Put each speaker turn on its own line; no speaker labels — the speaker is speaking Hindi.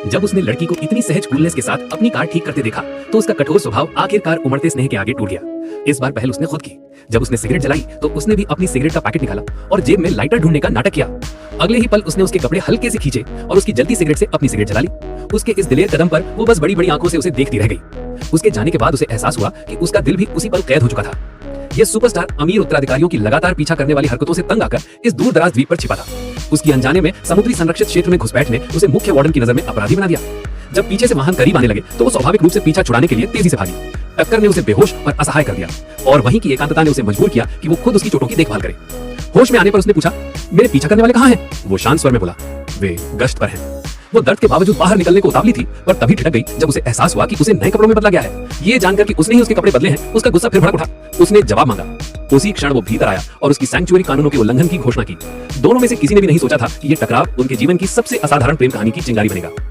जब उसने लड़की को इतनी सहज कूलनेस के साथ अपनी कार ठीक करते देखा तो उसका कठोर स्वभाव आखिरकार उमड़ते स्नेह के आगे टूट गया। इस बार पहल उसने खुद की। जब उसने सिगरेट जलाई तो उसने भी अपनी सिगरेट का पैकेट निकाला और जेब में लाइटर ढूंढने का नाटक किया। अगले ही पल उसने उसके कपड़े हल्के से खींचे और उसकी जलती सिगरेट से अपनी सिगरेट जला ली। उसके इस दिलेर कदम पर वो बस बड़ी बड़ी आंखों से उसे देखती रह गई। उसके जाने के बाद उसे एहसास हुआ कि उसका दिल भी उसी पल कैद हो चुका था। यह सुपरस्टार अमीर उत्तराधिकारियों की लगातार पीछा करने वाली हरकतों से तंग आकर इस दूर दराज द्वीप पर छिपा था। उसकी अनजाने में समुद्री संरक्षित क्षेत्र में घुसपैठ ने उसे मुख्य वार्डन की नजर में अपराधी बना दिया। जब पीछे से वाहन करीब आने लगे तो वो स्वाभाविक रूप से पीछा छुड़ाने के लिए तेजी से भागी। टक्कर ने उसे बेहोश और असहाय कर दिया और वहीं की एकांतता ने उसे मजबूर किया कि वो खुद उसकी चोटों की देखभाल करे। होश में आने पर उसने पूछा, मेरे पीछा करने वाले कहाँ हैं? वो शांत स्वर में बोला, वे गश्त पर हैं। वो दर्द के बावजूद बाहर निकलने को उतावली थी, पर तभी ठिठक गई जब उसे एहसास हुआ कि उसे नए कपड़ों में बदला गया है। ये जानकर कि उसने ही उसके कपड़े बदले हैं, उसका गुस्सा फिर भड़क उठा। उसने जवाब मांगा। उसी क्षण वो भीतर आया और उसकी सैंक्चुअरी कानूनों के उल्लंघन की घोषणा की। दोनों में से किसी ने भी नहीं सोचा था कि ये टकराव उनके जीवन की सबसे असाधारण प्रेम कहानी की चिंगारी बनेगा।